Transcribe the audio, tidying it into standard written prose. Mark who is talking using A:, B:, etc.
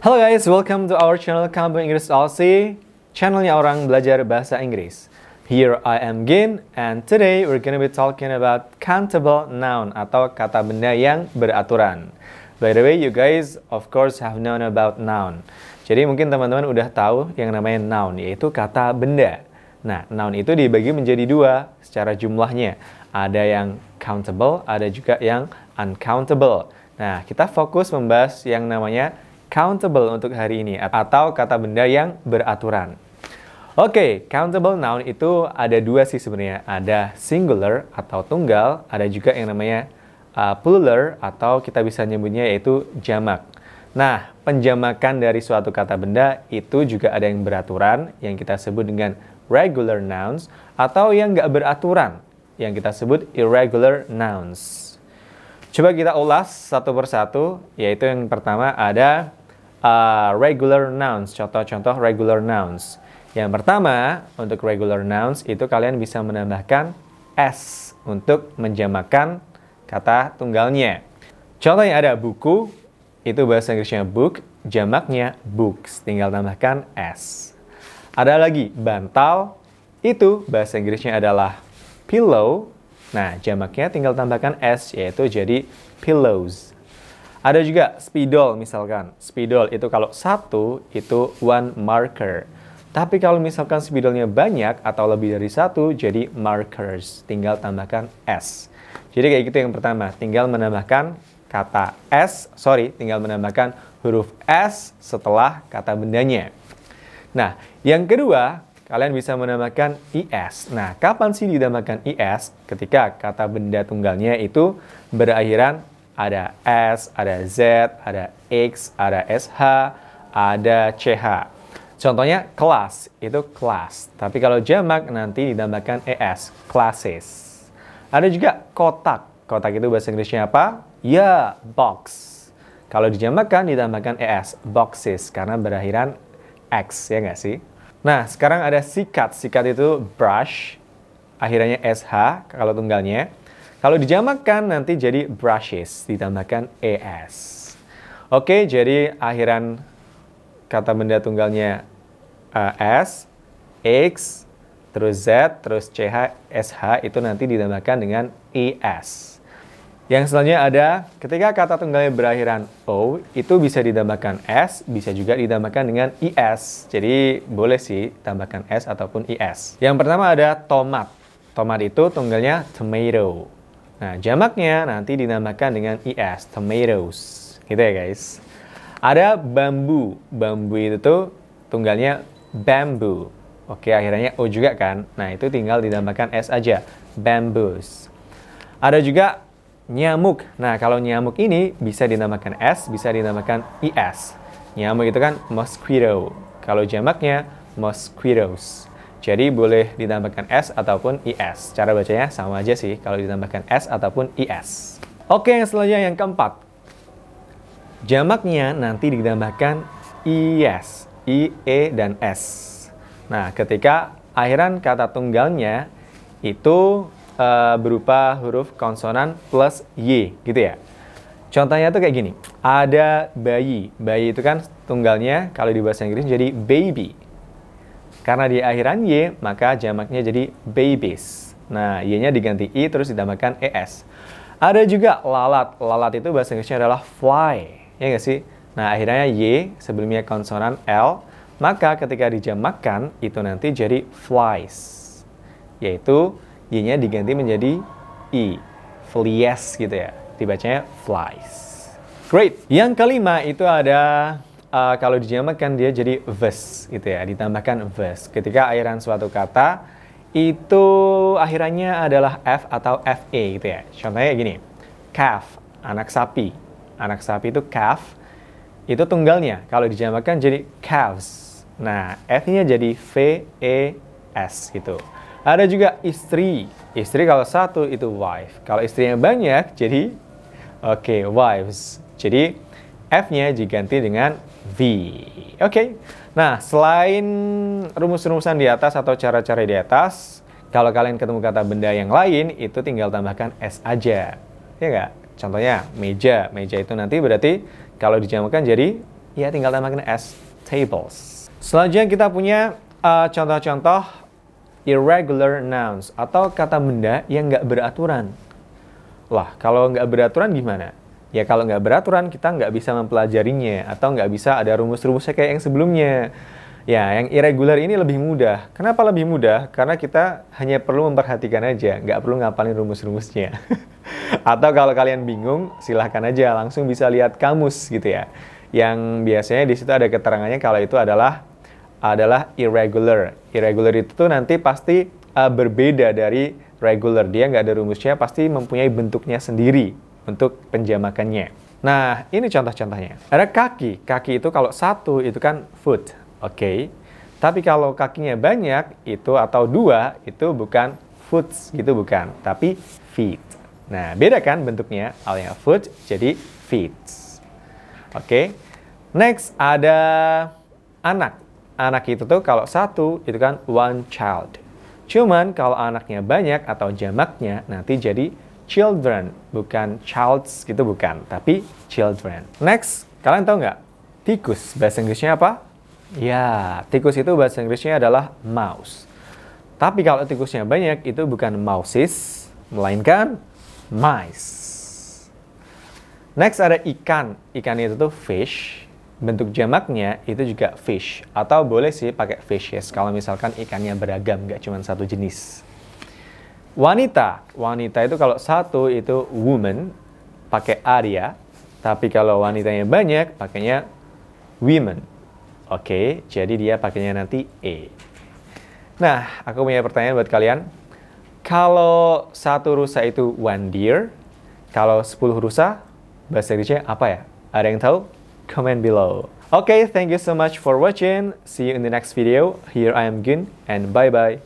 A: Halo guys, welcome to our channel Kampung Inggris Aussie, channelnya orang belajar bahasa Inggris. Here I am Gin, and today we're gonna be talking about countable noun atau kata benda yang beraturan. By the way, you guys of course have known about noun. Jadi mungkin teman-teman udah tahu yang namanya noun, yaitu kata benda. Nah, noun itu dibagi menjadi dua secara jumlahnya. Ada yang countable, ada juga yang uncountable. Nah, kita fokus membahas yang namanya countable untuk hari ini, atau kata benda yang beraturan. Oke, countable noun itu ada dua sih sebenarnya. Ada singular atau tunggal, ada juga yang namanya plural atau kita bisa nyebutnya yaitu jamak. Nah, penjamakan dari suatu kata benda itu juga ada yang beraturan, yang kita sebut dengan regular nouns, atau yang nggak beraturan, yang kita sebut irregular nouns. Coba kita ulas satu persatu, yaitu yang pertama ada regular nouns, contoh-contoh regular nouns. Yang pertama, untuk regular nouns itu kalian bisa menambahkan s untuk menjamakan kata tunggalnya. Contohnya ada buku, itu bahasa Inggrisnya book, jamaknya books, tinggal tambahkan s. Ada lagi bantal, itu bahasa Inggrisnya adalah pillow, nah jamaknya tinggal tambahkan s, yaitu jadi pillows. Ada juga spidol misalkan. Spidol itu kalau satu itu one marker. Tapi kalau misalkan spidolnya banyak atau lebih dari satu jadi markers. Tinggal tambahkan s. Jadi kayak gitu yang pertama. Tinggal menambahkan kata s, tinggal menambahkan huruf s setelah kata bendanya. Nah, yang kedua, kalian bisa menambahkan is. Nah, kapan sih ditambahkan is? Ketika kata benda tunggalnya itu berakhiran ada S, ada Z, ada X, ada SH, ada CH. Contohnya kelas, itu class. Tapi kalau jamak nanti ditambahkan ES, classes. Ada juga kotak. Kotak itu bahasa Inggrisnya apa? Ya, box. Kalau dijamakkan ditambahkan ES, boxes. Karena berakhiran X, ya nggak sih? Nah, sekarang ada sikat. Sikat itu brush, akhirannya SH kalau tunggalnya. Kalau dijamakkan nanti jadi brushes, ditambahkan ES. Oke, jadi akhiran kata benda tunggalnya S, X, terus Z, terus CH, SH itu nanti ditambahkan dengan ES. Yang selanjutnya ada, ketika kata tunggalnya berakhiran O, itu bisa ditambahkan S, bisa juga ditambahkan dengan ES. Jadi boleh sih tambahkan S ataupun ES. Yang pertama ada tomat. Tomat itu tunggalnya tomato. Nah, jamaknya nanti dinamakan dengan ES, tomatoes. Gitu ya guys. Ada bambu. Bambu itu tuh tunggalnya bamboo. Oke, akhirnya O juga kan. Nah, itu tinggal ditambahkan S aja, bamboos. Ada juga nyamuk. Nah, kalau nyamuk ini bisa dinamakan S, bisa dinamakan ES. Nyamuk itu kan mosquito. Kalau jamaknya mosquitoes. Jadi boleh ditambahkan S ataupun IS. Cara bacanya sama aja sih kalau ditambahkan S ataupun IS. Oke, yang selanjutnya yang keempat. Jamaknya nanti ditambahkan IS, I, E, dan S. Nah, ketika akhiran kata tunggalnya itu berupa huruf konsonan plus Y, gitu ya. Contohnya tuh kayak gini. Ada bayi. Bayi itu kan tunggalnya kalau di bahasa Inggris jadi baby. Karena di akhiran Y, maka jamaknya jadi babies. Nah, Y-nya diganti I, terus ditambahkan ES. Ada juga lalat. Lalat itu bahasa Inggrisnya adalah fly. Ya nggak sih? Nah, akhirnya Y, sebelumnya konsonan L, maka ketika dijamakkan, itu nanti jadi flies. Yaitu, Y-nya diganti menjadi I. Flies gitu ya. Dibacanya flies. Great. Yang kelima itu ada... kalau dijamakkan dia jadi verse gitu ya, ditambahkan verse. Ketika akhiran suatu kata itu akhirannya adalah F atau FA gitu ya. Contohnya gini, calf, anak sapi. Anak sapi itu calf, itu tunggalnya. Kalau dijamakkan jadi calves. Nah, F-nya jadi V-E-S gitu. Ada juga istri. Istri kalau satu itu wife. Kalau istrinya banyak jadi wives. Jadi F-nya diganti dengan V. Oke. Nah, selain rumus-rumusan di atas atau cara-cara di atas, kalau kalian ketemu kata benda yang lain, itu tinggal tambahkan S aja. Ya nggak? Contohnya, meja. Meja itu nanti berarti kalau dijamakkan jadi ya tinggal tambahkan s, tables. Selanjutnya kita punya contoh-contoh irregular nouns atau kata benda yang nggak beraturan. Lah, kalau nggak beraturan gimana? Ya kalau nggak beraturan kita nggak bisa mempelajarinya atau nggak bisa ada rumus-rumusnya kayak yang sebelumnya. Ya, yang irregular ini lebih mudah. Kenapa lebih mudah? Karena kita hanya perlu memperhatikan aja, nggak perlu ngapalin rumus-rumusnya. Atau kalau kalian bingung, silahkan aja langsung bisa lihat kamus gitu ya. Yang biasanya di situ ada keterangannya kalau itu adalah irregular. Irregular itu tuh nanti pasti berbeda dari regular. Dia nggak ada rumusnya, pasti mempunyai bentuknya sendiri untuk penjamakannya. Nah, ini contoh-contohnya. Ada kaki. Kaki itu kalau satu itu kan foot. Oke. Tapi kalau kakinya banyak itu atau dua itu bukan foots gitu bukan, tapi feet. Nah, beda kan bentuknya? Awalnya foot jadi feet. Oke. Next ada anak. Anak itu tuh kalau satu itu kan one child. Cuman kalau anaknya banyak atau jamaknya nanti jadi children, bukan childs gitu bukan, tapi children. Next, kalian tahu nggak? Tikus, bahasa Inggrisnya apa? Ya, tikus itu bahasa Inggrisnya adalah mouse. Tapi kalau tikusnya banyak itu bukan mouses, melainkan mice. Next ada ikan. Ikan itu tuh fish. Bentuk jamaknya itu juga fish. Atau boleh sih pakai fishes kalau misalkan ikannya beragam, nggak cuma satu jenis. Wanita. Wanita itu kalau satu itu woman, pakai a dia. Tapi kalau wanitanya banyak, pakainya women. Oke, jadi dia pakainya nanti e. Nah, aku punya pertanyaan buat kalian. Kalau satu rusa itu one deer, kalau 10 rusa, bahasa Inggrisnya apa ya? Ada yang tahu? Comment below. Okay, thank you so much for watching. See you in the next video. Here I am Gun, and bye-bye.